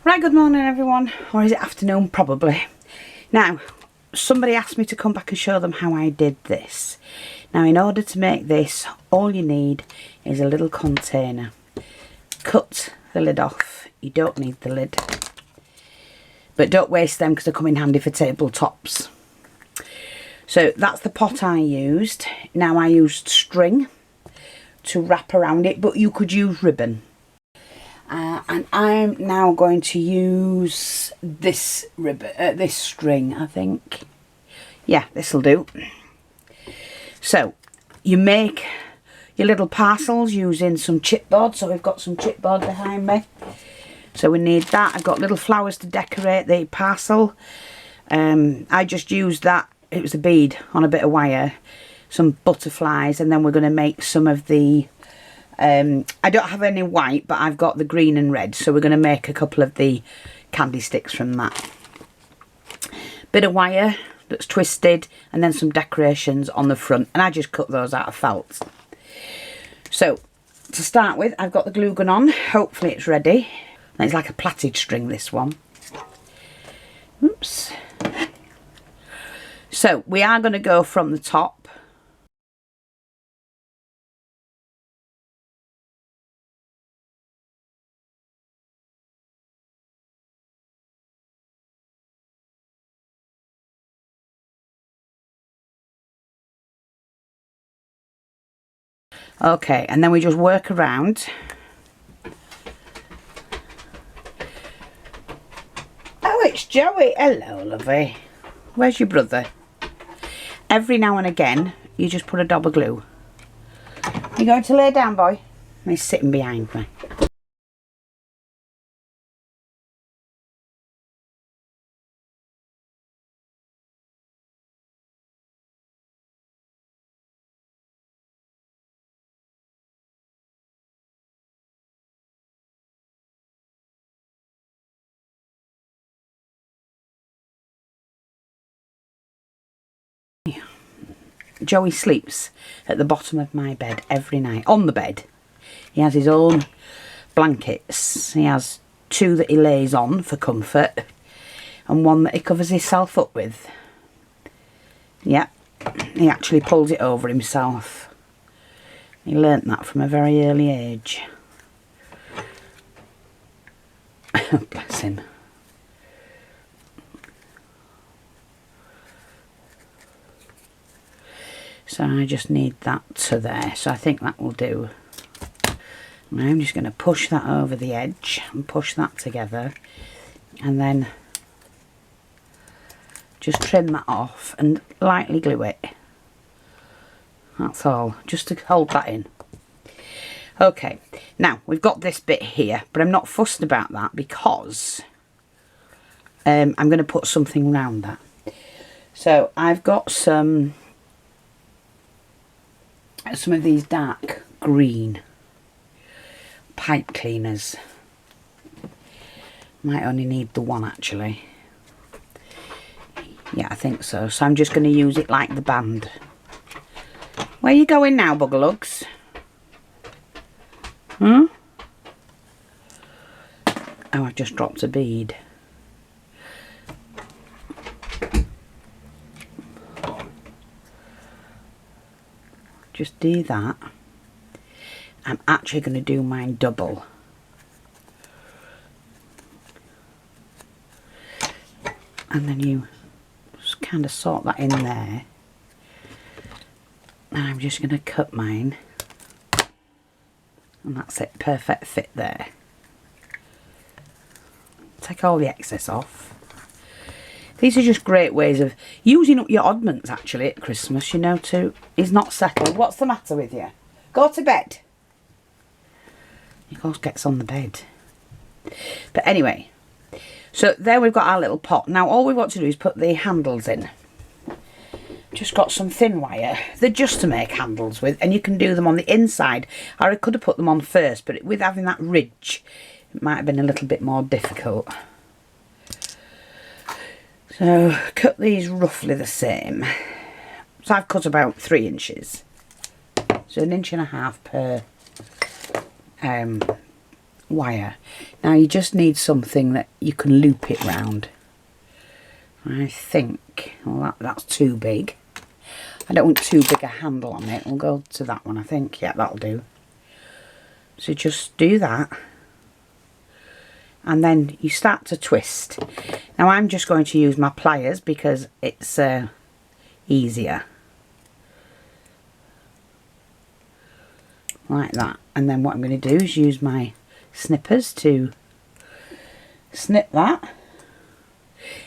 Right, good morning everyone, or is it afternoon? Probably. Now, somebody asked me to come back and show them how I did this. Now, in order to make this, all you need is a little container. Cut the lid off. You don't need the lid. But don't waste them because they come in handy for tabletops. So that's the pot I used. Now I used string to wrap around it, but you could use ribbon. And I'm now going to use this ribbon, this string, I think. Yeah, this'll do. So you make your little parcels using some chipboard. So we've got some chipboard behind me. So we need that. I've got little flowers to decorate the parcel. I just used that. It was a bead on a bit of wire, some butterflies, and then we're going to make some of the I don't have any white, but I've got the green and red, so we're going to make a couple of the candy sticks from that. Bit of wire that's twisted, and then some decorations on the front, and I just cut those out of felt. So to start with, I've got the glue gun on. Hopefully it's ready. It's like a plaited string, this one. Oops. So we are going to go from the top. Okay, and then we just work around. Oh, it's Joey. Hello, lovey. Where's your brother? Every now and again, you just put a dab of glue. You going to lay down, boy? He's sitting behind me. Joey sleeps at the bottom of my bed every night, on the bed. He has his own blankets. He has two that he lays on for comfort and one that he covers himself up with. Yeah, he actually pulls it over himself. He learnt that from a very early age. Bless him. So I just need that to there. So I think that will do. Now I'm just going to push that over the edge and push that together. And then just trim that off and lightly glue it. That's all. Just to hold that in. Okay. Now we've got this bit here. But I'm not fussed about that because I'm going to put something around that. So I've got some of these dark green pipe cleaners. Might only need the one actually. Yeah, I think so. So I'm just going to use it like the band. Where are you going now, Buggerlugs? Hmm? Oh, I just dropped a bead. Just do that. I'm actually going to do mine double. And then you just kind of sort that in there. And I'm just going to cut mine. And that's it. Perfect fit there. Take all the excess off. These are just great ways of using up your oddments, actually, at Christmas, you know, to... He's not settled. What's the matter with you? Go to bed. He goes, gets on the bed. But anyway, so there we've got our little pot. Now, all we want to do is put the handles in. Just got some thin wire. They're just to make handles with, and you can do them on the inside. I could have put them on first, but with having that ridge, it might have been a little bit more difficult. So cut these roughly the same. So I've cut about 3 inches. So 1.5 inches per wire. Now you just need something that you can loop it round. I think, well, that's too big. I don't want too big a handle on it. We'll go to that one, I think. Yeah, that'll do. So just do that. And then you start to twist. Now I'm just going to use my pliers because it's easier. Like that. And then what I'm going to do is use my snippers to snip that.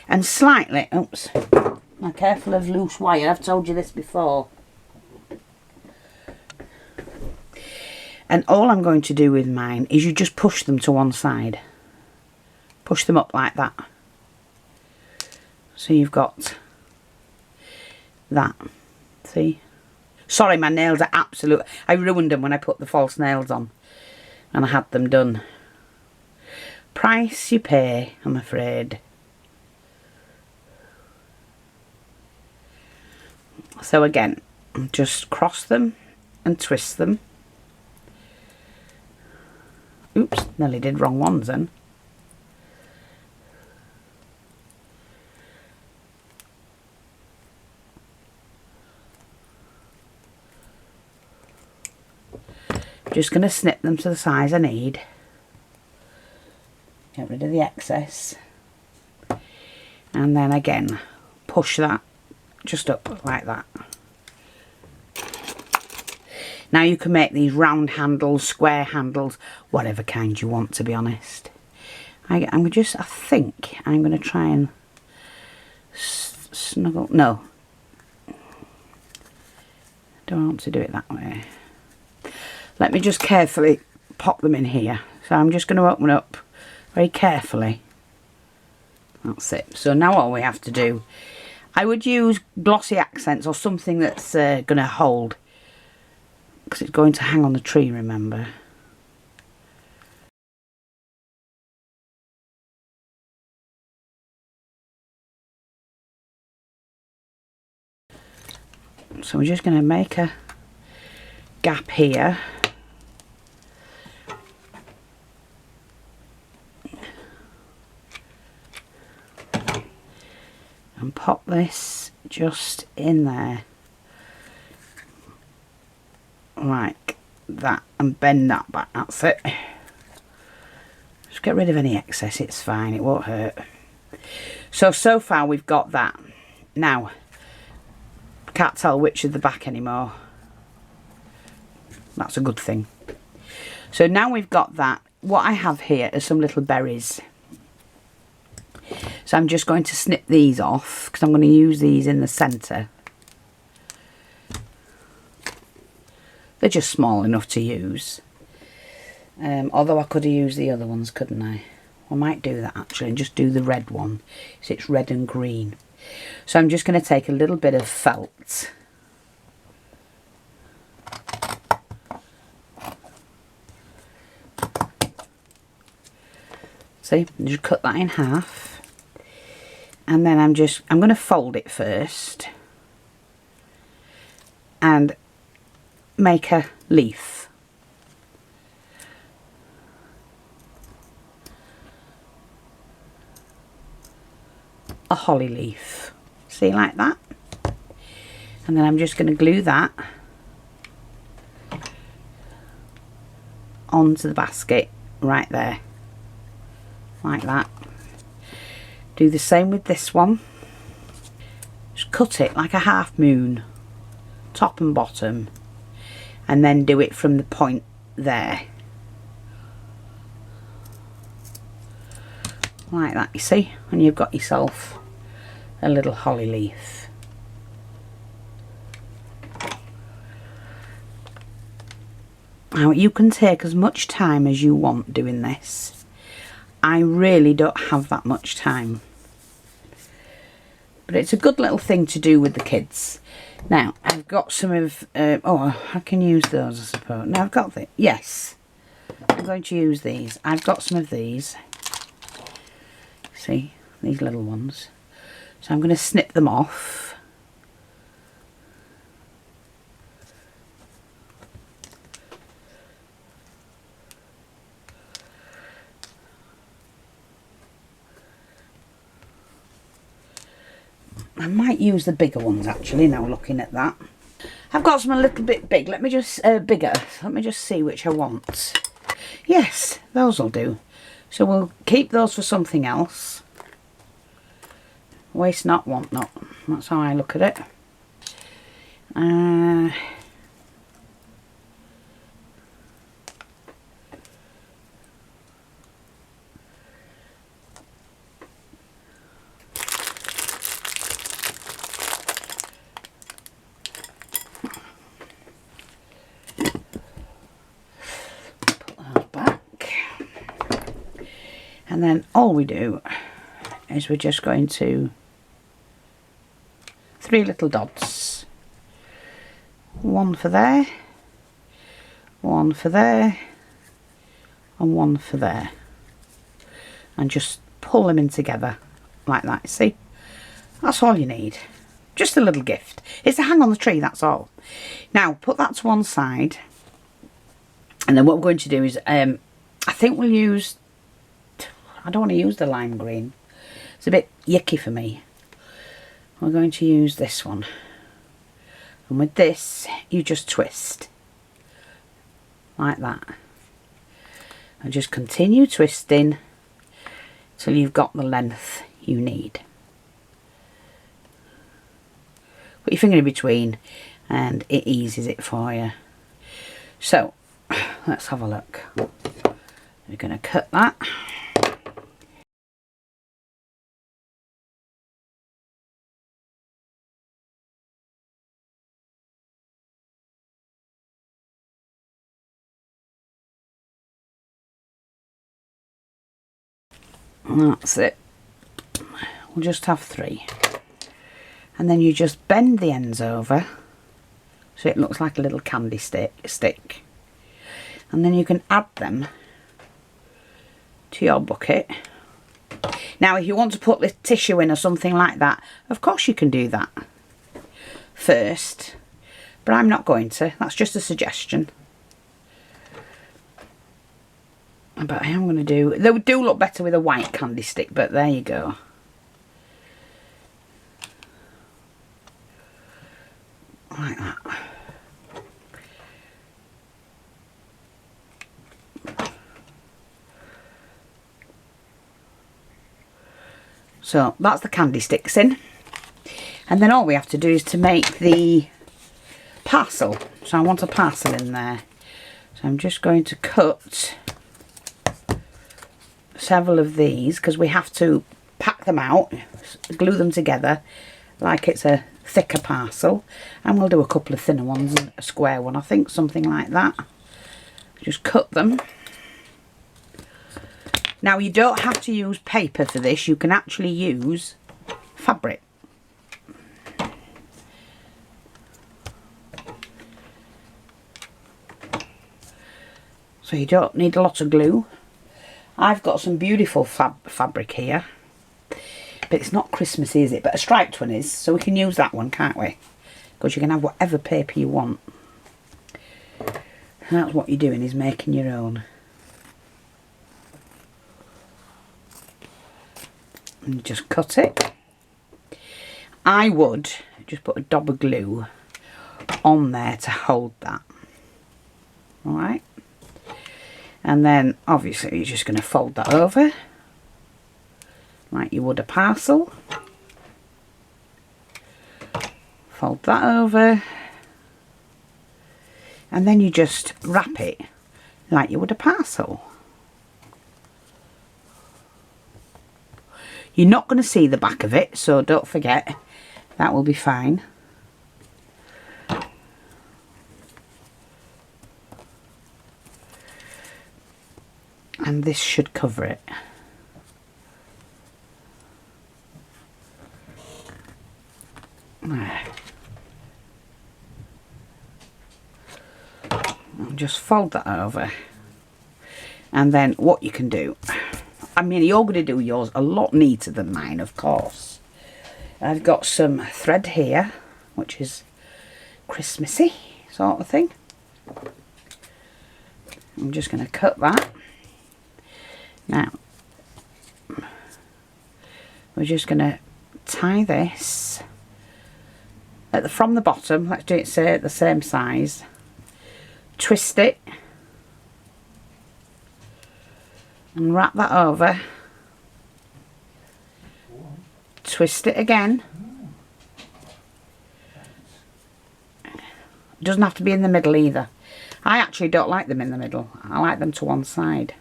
And slightly, oops, now careful of loose wire, I've told you this before. And all I'm going to do with mine is you just push them to one side. Push them up like that. So you've got that. See? Sorry, my nails are absolute. I ruined them when I put the false nails on. And I had them done. Price you pay, I'm afraid. So again, just cross them and twist them. Oops, nearly did wrong ones then. Just going to snip them to the size I need. Get rid of the excess. And then again, push that just up like that. Now you can make these round handles, square handles, whatever kind you want, to be honest. I think I'm going to try and snuggle. No. Don't want to do it that way. Let me just carefully pop them in here. So I'm just going to open up very carefully. That's it. So now all we have to do, I would use glossy accents or something that's going to hold. Because it's going to hang on the tree, remember. So we're just going to make a gap here. And pop this just in there. Like that. And bend that back. That's it. Just get rid of any excess. It's fine. It won't hurt. So far we've got that. Now, can't tell which is the back anymore. That's a good thing. So now we've got that. What I have here are some little berries. So I'm just going to snip these off because I'm going to use these in the centre. They're just small enough to use. Although I could have used the other ones, couldn't I? I might do that actually and just do the red one. So it's red and green. So I'm just going to take a little bit of felt. See, just cut that in half. And then I'm going to fold it first. And make a leaf. A holly leaf. See, like that? And then I'm just going to glue that onto the basket right there. Like that. Do the same with this one. Just cut it like a half moon, top and bottom, and then do it from the point there. Like that, you see? And you've got yourself a little holly leaf. Now you can take as much time as you want doing this. I really don't have that much time. But it's a good little thing to do with the kids. Now, I've got some of... oh, I can use those, I suppose. Now, I've got the... Yes. I'm going to use these. I've got some of these. See? These little ones. So I'm going to snip them off. I might use the bigger ones actually, now looking at that. I've got some a little bit big. Let me just, bigger. Let me just see which I want. Yes, those will do. So we'll keep those for something else. Waste not, want not. That's how I look at it. And then all we do is we're just going to 3 little dots. 1 for there, 1 for there, and 1 for there. And just pull them in together like that, see? That's all you need. Just a little gift. It's to hang on the tree, that's all. Now, put that to one side. And then what we're going to do is, I think we'll use... I don't want to use the lime green. It's a bit yucky for me. We're going to use this one. And with this, you just twist. Like that. And just continue twisting till you've got the length you need. Put your finger in between and it eases it for you. So, let's have a look. We're going to cut that. That's it. We'll just have 3. And then you just bend the ends over so it looks like a little candy stick. And then you can add them to your bucket. Now if you want to put the tissue in or something like that, of course you can do that first. But I'm not going to. That's just a suggestion. But I am going to do... They do look better with a white candy stick, but there you go. Like that. So that's the candy sticks in. And then all we have to do is to make the parcel. So I want a parcel in there. So I'm just going to cut several of these because we have to pack them out, glue them together like it's a thicker parcel, and we'll do a couple of thinner ones and a square one, I think, something like that. Just cut them. Now you don't have to use paper for this, you can actually use fabric. So you don't need a lot of glue. I've got some beautiful fabric here, but it's not Christmassy, is it? But a striped one is, so we can use that one, can't we? Because you can have whatever paper you want. And that's what you're doing, is making your own. And you just cut it. I would just put a dab of glue on there to hold that. Alright? And then obviously you're just going to fold that over like you would a parcel. Fold that over. And then you just wrap it like you would a parcel. You're not going to see the back of it, so don't forget, that will be fine. And this should cover it. There. I'll just fold that over. And then what you can do, I mean, you're going to do yours a lot neater than mine, of course. I've got some thread here, which is Christmassy sort of thing. I'm just going to cut that. Now, we're just going to tie this from the bottom, let's do it say the same size. Twist it and wrap that over. Twist it again. It doesn't have to be in the middle either. I actually don't like them in the middle. I like them to one side.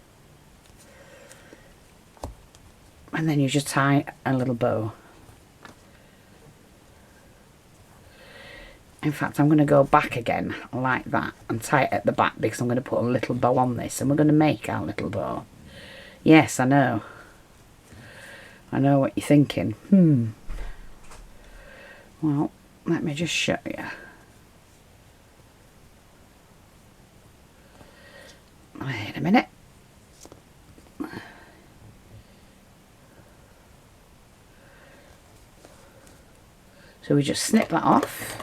And then you just tie a little bow. In fact, I'm going to go back again like that and tie it at the back because I'm going to put a little bow on this and we're going to make our little bow. Yes, I know. I know what you're thinking. Well, let me just show you. Wait a minute. So we just snip that off.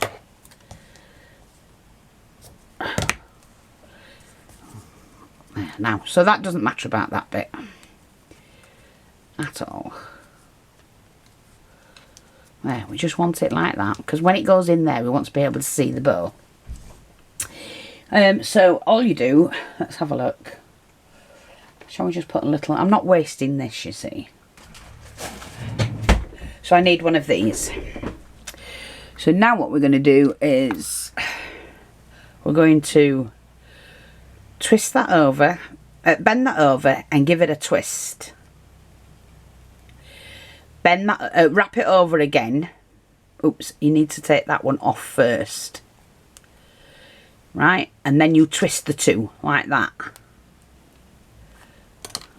Now, so that doesn't matter about that bit at all. There, we just want it like that because when it goes in there we want to be able to see the bow. So all you do, let's have a look. Shall we just put a little, I'm not wasting this, you see. So I need one of these. So now what we're going to do is we're going to twist that over, bend that over and give it a twist. Bend that, wrap it over again. Oops, you need to take that one off first. Right, and then you twist the two like that.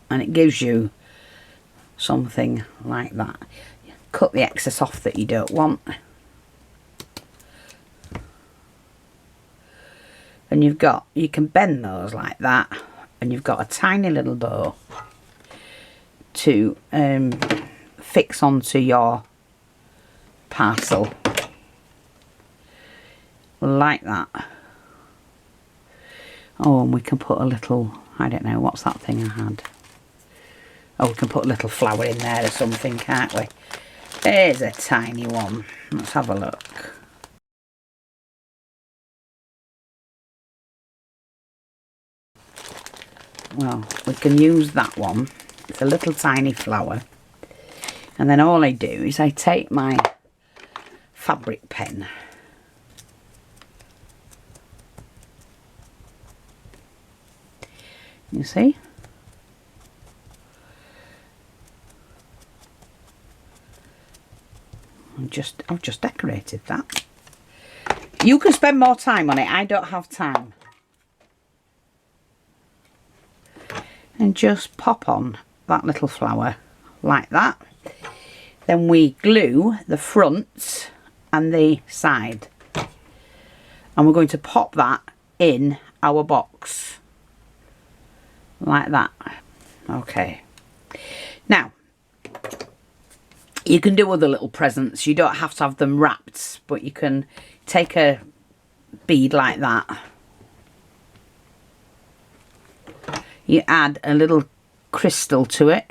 And it gives you something like that. Cut the excess off that you don't want. And you can bend those like that. And you've got a tiny little bow to fix onto your parcel. Like that. Oh, and we can put a little, I don't know, what's that thing I had? Oh, we can put a little flower in there or something, can't we? There's a tiny one. Let's have a look. Well, we can use that one. It's a little tiny flower. And then all I do is I take my fabric pen. You see? I've just decorated that. You can spend more time on it. I don't have time. And just pop on that little flower like that. Then we glue the front and the side. And we're going to pop that in our box. Like that. Okay. Now, you can do other little presents. You don't have to have them wrapped, but you can take a bead like that. You add a little crystal to it.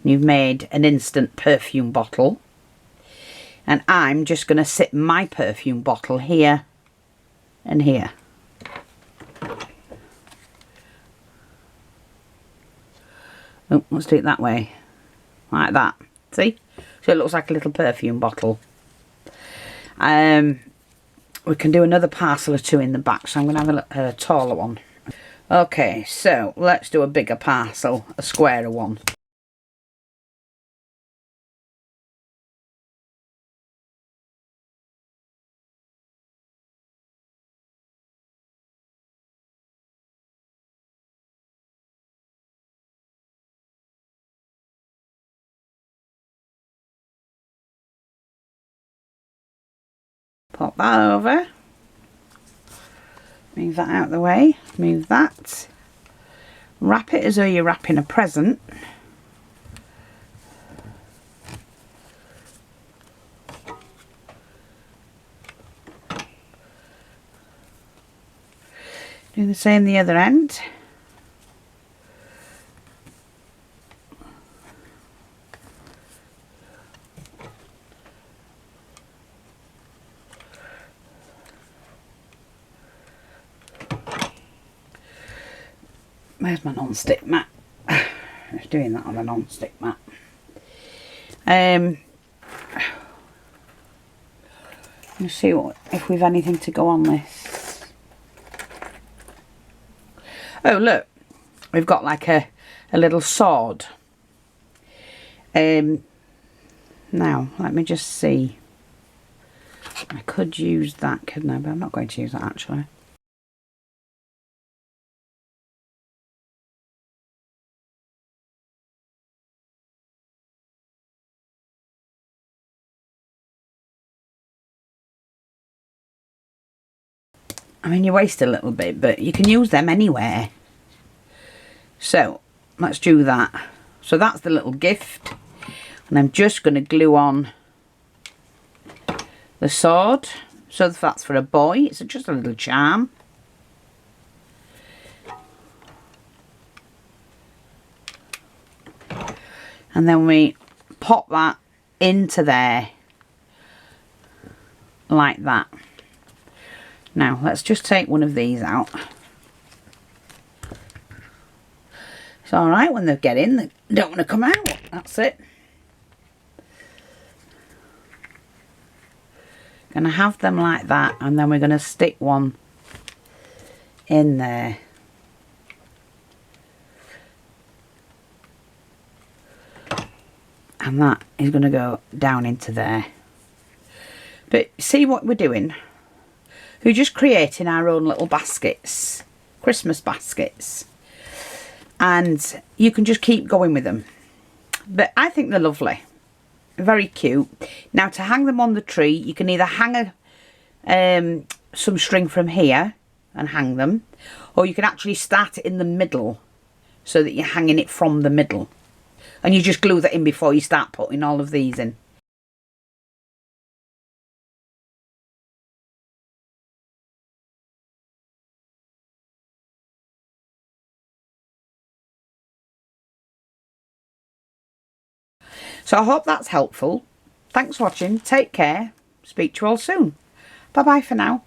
You've made an instant perfume bottle. And I'm just going to sit my perfume bottle here and here. Oh, let's do it that way. Like that. See? So it looks like a little perfume bottle. We can do another parcel or two in the back. So I'm going to have a taller one. Okay, so let's do a bigger parcel. A squarer one. Pop that over. Move that out of the way. Move that. Wrap it as though you're wrapping a present. Do the same the other end. Where's my non-stick mat? Just doing that on a non-stick mat. Let's see if we've anything to go on this. Oh look, we've got like a little sword. Now let me just see. I could use that, couldn't I? But I'm not going to use that actually. I mean, you waste a little bit, but you can use them anywhere. So let's do that. So that's the little gift, and I'm just going to glue on the sword. So that's for a boy. It's just a little charm. And then we pop that into there like that. Now let's just take one of these out. It's alright when they get in, they don't want to come out. That's it. Gonna have them like that, and then we're gonna stick one in there. And that is gonna go down into there. But see what we're doing? We're just creating our own little baskets, Christmas baskets. And you can just keep going with them. But I think they're lovely. Very cute. Now to hang them on the tree, you can either hang some string from here and hang them, or you can actually start it in the middle so that you're hanging it from the middle. And you just glue that in before you start putting all of these in. So I hope that's helpful. Thanks for watching. Take care. Speak to you all soon. Bye bye for now.